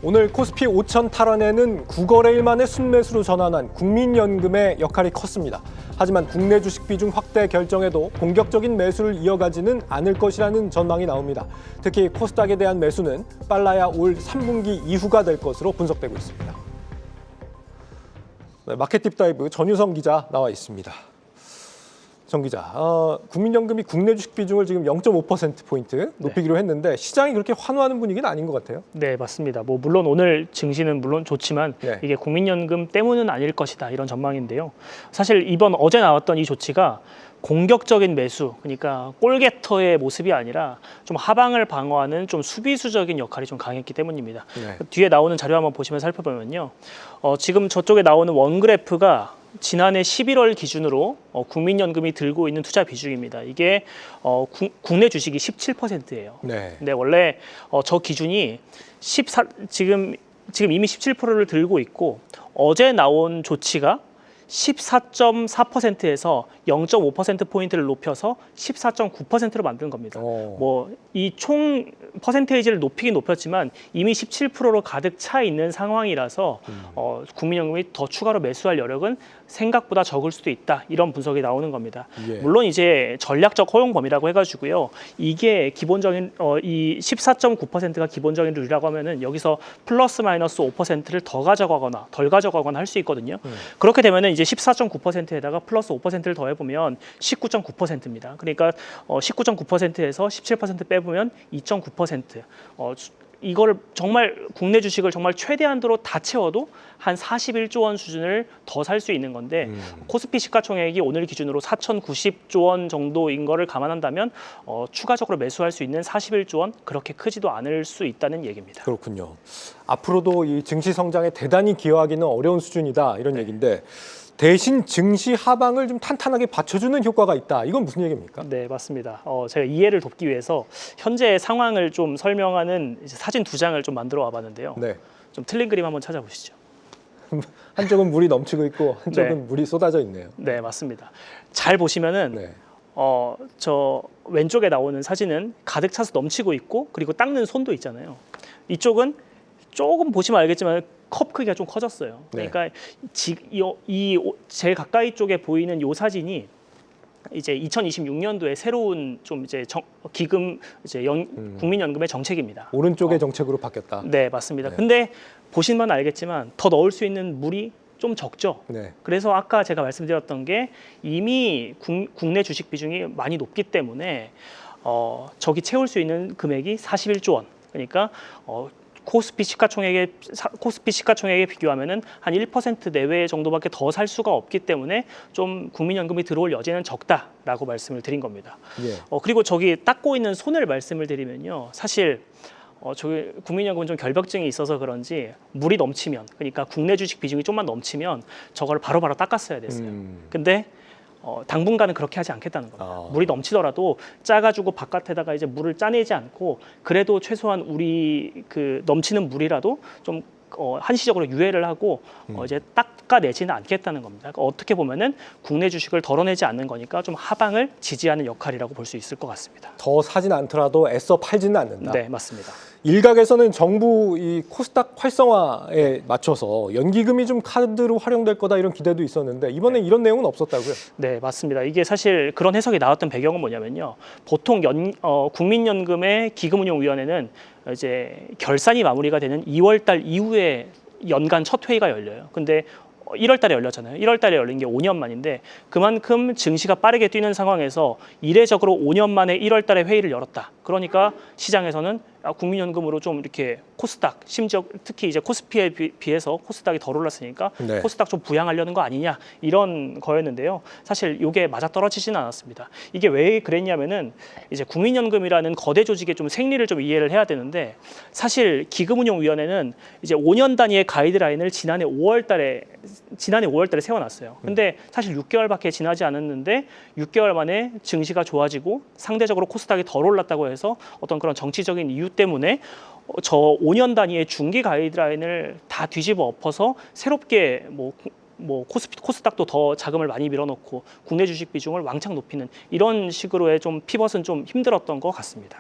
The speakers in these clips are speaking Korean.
오늘 코스피 5천 탈환에는 9거래일 만에 순매수로 전환한 국민연금의 역할이 컸습니다. 하지만 국내 주식 비중 확대 결정에도 공격적인 매수를 이어가지는 않을 것이라는 전망이 나옵니다. 특히 코스닥에 대한 매수는 빨라야 올 3분기 이후가 될 것으로 분석되고 있습니다. 네, 마켓 딥다이브 전유성 기자 나와 있습니다. 정 기자, 국민연금이 국내 주식 비중을 지금 0.5%포인트 높이기로 했는데 시장이 그렇게 환호하는 분위기는 아닌 것 같아요. 네, 맞습니다. 물론 오늘 증시는 물론 좋지만 이게 국민연금 때문은 아닐 것이다 이런 전망인데요. 사실 어제 나왔던 이 조치가 공격적인 매수, 그러니까 골게터의 모습이 아니라 좀 하방을 방어하는 좀 수비수적인 역할이 좀 강했기 때문입니다. 뒤에 나오는 자료 한번 보시면 살펴보면요. 지금 저쪽에 나오는 원그래프가 지난해 11월 기준으로 국민연금이 들고 있는 투자 비중입니다. 이게 국내 주식이 17%예요. 근데 원래 저 기준이 지금 이미 17%를 들고 있고 어제 나온 조치가 14.4%에서 0.5%포인트를 높여서 14.9%로 만든 겁니다. 이 총 퍼센테이지를 높이긴 높였지만 이미 17%로 가득 차 있는 상황이라서 국민연금이 더 추가로 매수할 여력은 생각보다 적을 수도 있다. 이런 분석이 나오는 겁니다. 물론 이제 전략적 허용 범위라고 해가지고요. 이게 기본적인 이 14.9%가 기본적인 룰이라고 하면은 여기서 플러스 마이너스 5%를 더 가져가거나 덜 가져가거나 할 수 있거든요. 그렇게 되면은 이제 14.9%에다가 플러스 5%를 더해보면 19.9%입니다. 그러니까 19.9%에서 17% 빼보면 2.9%. 이거를 정말 국내 주식을 정말 최대한도로 다 채워도 한 41조 원 수준을 더 살 수 있는 건데 코스피 시가총액이 오늘 기준으로 4,090조 원 정도인 거를 감안한다면 추가적으로 매수할 수 있는 41조 원 그렇게 크지도 않을 수 있다는 얘기입니다. 그렇군요. 앞으로도 이 증시 성장에 대단히 기여하기는 어려운 수준이다 이런 얘기인데 대신 증시 하방을 좀 탄탄하게 받쳐주는 효과가 있다. 이건 무슨 얘기입니까? 네, 맞습니다. 제가 이해를 돕기 위해서 현재 상황을 좀 설명하는 사진 2장을 좀 만들어 와봤는데요. 좀 틀린 그림 한번 찾아보시죠. 한쪽은 물이 넘치고 있고 한쪽은 물이 쏟아져 있네요. 네, 맞습니다. 잘 보시면은 저 왼쪽에 나오는 사진은 가득 차서 넘치고 있고 그리고 닦는 손도 있잖아요. 이쪽은 조금 보시면 알겠지만 컵 크기가 좀 커졌어요. 그러니까 제일 가까이 쪽에 보이는 이 사진이 이제 2026년도에 새로운 좀 이제 기금 국민연금의 정책입니다. 오른쪽의 정책으로 바뀌었다. 네, 맞습니다. 근데 보시면 알겠지만 더 넣을 수 있는 물이 좀 적죠. 그래서 아까 제가 말씀드렸던 게 이미 국내 주식 비중이 많이 높기 때문에 저기 채울 수 있는 금액이 41조 원. 그러니까 코스피 시가총액에 비교하면은 한 1% 내외 정도밖에 더 살 수가 없기 때문에 좀 국민연금이 들어올 여지는 적다라고 말씀을 드린 겁니다. 그리고 저기 닦고 있는 손을 말씀을 드리면요, 사실 저기 국민연금은 좀 결벽증이 있어서 그런지 물이 넘치면, 그러니까 국내 주식 비중이 좀만 넘치면 저걸 바로바로 닦았어야 됐어요. 근데 당분간은 그렇게 하지 않겠다는 겁니다. 물이 넘치더라도 짜가지고 바깥에다가 이제 물을 짜내지 않고 그래도 최소한 우리 그 넘치는 물이라도 좀 한시적으로 유예를 하고 이제 닦아내지는 않겠다는 겁니다. 그러니까 어떻게 보면은 국내 주식을 덜어내지 않는 거니까 좀 하방을 지지하는 역할이라고 볼 수 있을 것 같습니다. 더 사진 않더라도 애써 팔지는 않는다. 네, 맞습니다. 일각에서는 정부 이 코스닥 활성화에 맞춰서 연기금이 좀 카드로 활용될 거다 이런 기대도 있었는데 이번에 이런 내용은 없었다고요? 네, 맞습니다. 이게 사실 그런 해석이 나왔던 배경은 뭐냐면요. 보통 국민연금의 기금운용위원회는 이제 결산이 마무리가 되는 2월 달 이후에 연간 첫 회의가 열려요. 근데 1월 달에 열렸잖아요. 1월 달에 열린 게 5년 만인데 그만큼 증시가 빠르게 뛰는 상황에서 이례적으로 5년 만에 1월 달에 회의를 열었다. 그러니까 시장에서는 국민연금으로 좀 이렇게 코스닥, 심지어 특히 이제 코스피에 비해서 코스닥이 덜 올랐으니까 코스닥 좀 부양하려는 거 아니냐 이런 거였는데요. 사실 이게 맞아떨어지지는 않았습니다. 이게 왜 그랬냐면은 이제 국민연금이라는 거대 조직의 좀 생리를 좀 이해를 해야 되는데 사실 기금운용위원회는 이제 5년 단위의 가이드라인을 지난해 5월 달에 세워놨어요. 근데 사실 6개월밖에 지나지 않았는데 6개월 만에 증시가 좋아지고 상대적으로 코스닥이 덜 올랐다고 해서 어떤 그런 정치적인 이유 때문에 저 5년 단위의 중기 가이드라인을 다 뒤집어 엎어서 새롭게 코스닥도 더 자금을 많이 밀어넣고 국내 주식 비중을 왕창 높이는 이런 식으로의 좀 피벗은 좀 힘들었던 것 같습니다.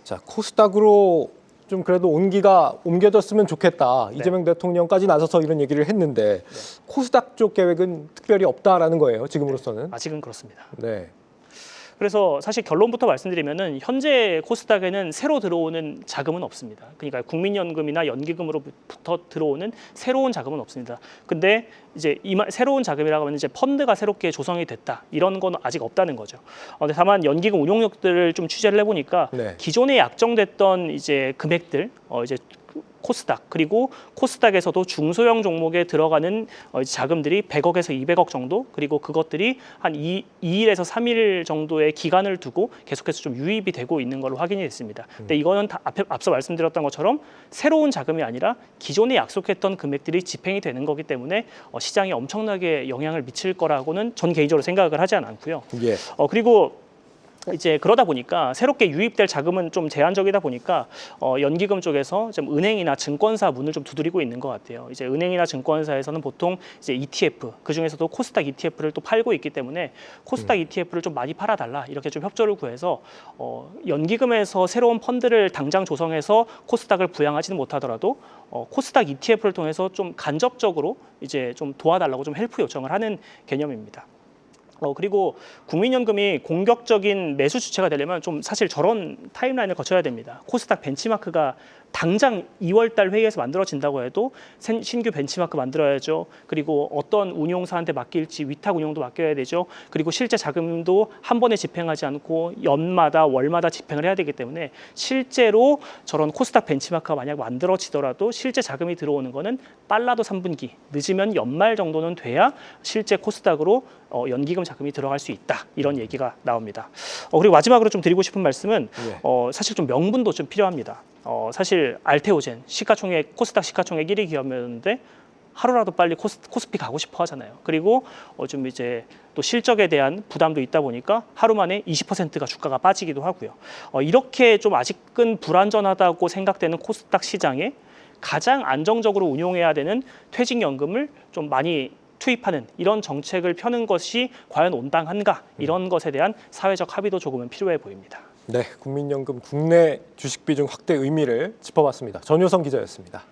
자, 코스닥으로 좀 그래도 온기가 옮겨졌으면 좋겠다. 이재명 대통령까지 나서서 이런 얘기를 했는데 코스닥 쪽 계획은 특별히 없다라는 거예요. 지금으로서는. 아직은 그렇습니다. 네. 그래서 사실 결론부터 말씀드리면은 현재 코스닥에는 새로 들어오는 자금은 없습니다. 그러니까 국민연금이나 연기금으로부터 들어오는 새로운 자금은 없습니다. 근데 이제 새로운 자금이라고 하면 이제 펀드가 새롭게 조성이 됐다 이런 건 아직 없다는 거죠. 근데 다만 연기금 운용력들을 좀 취재를 해보니까 네. 기존에 약정됐던 이제 금액들 이제 코스닥 그리고 코스닥에서도 중소형 종목에 들어가는 자금들이 100억에서 200억 정도 그리고 그것들이 한 2일에서 3일 정도의 기간을 두고 계속해서 좀 유입이 되고 있는 걸로 확인이 됐습니다. 근데 이거는 앞서 말씀드렸던 것처럼 새로운 자금이 아니라 기존에 약속했던 금액들이 집행이 되는 거기 때문에 시장에 엄청나게 영향을 미칠 거라고는 전 개인적으로 생각을 하지 않고요. 예. 그리고 이제 그러다 보니까 새롭게 유입될 자금은 좀 제한적이다 보니까 연기금 쪽에서 좀 은행이나 증권사 문을 좀 두드리고 있는 것 같아요. 이제 은행이나 증권사에서는 보통 이제 ETF 그 중에서도 코스닥 ETF를 또 팔고 있기 때문에 코스닥 ETF를 좀 많이 팔아달라 이렇게 좀 협조를 구해서 연기금에서 새로운 펀드를 당장 조성해서 코스닥을 부양하지는 못하더라도 코스닥 ETF를 통해서 좀 간접적으로 이제 좀 도와달라고 좀 헬프 요청을 하는 개념입니다. 그리고 국민연금이 공격적인 매수 주체가 되려면 좀 사실 저런 타임라인을 거쳐야 됩니다. 코스닥 벤치마크가 당장 2월 달 회의에서 만들어진다고 해도 신규 벤치마크 만들어야죠. 그리고 어떤 운용사한테 맡길지 위탁 운용도 맡겨야 되죠. 그리고 실제 자금도 한 번에 집행하지 않고 연마다 월마다 집행을 해야 되기 때문에 실제로 저런 코스닥 벤치마크가 만약 만들어지더라도 실제 자금이 들어오는 거는 빨라도 3분기, 늦으면 연말 정도는 돼야 실제 코스닥으로 연기금 자금이 들어갈 수 있다. 이런 얘기가 나옵니다. 그리고 마지막으로 좀 드리고 싶은 말씀은 사실 좀 명분도 좀 필요합니다. 사실 알테오젠 시가총액 코스닥 시가총액 1위 기업이었는데 하루라도 빨리 코스피 가고 싶어 하잖아요. 그리고 좀 이제 또 실적에 대한 부담도 있다 보니까 하루 만에 20%가 주가가 빠지기도 하고요. 이렇게 좀 아직은 불안전하다고 생각되는 코스닥 시장에 가장 안정적으로 운용해야 되는 퇴직연금을 좀 많이 투입하는 이런 정책을 펴는 것이 과연 온당한가 이런 것에 대한 사회적 합의도 조금은 필요해 보입니다. 네, 국민연금 국내 주식 비중 확대 의미를 짚어봤습니다. 전효성 기자였습니다.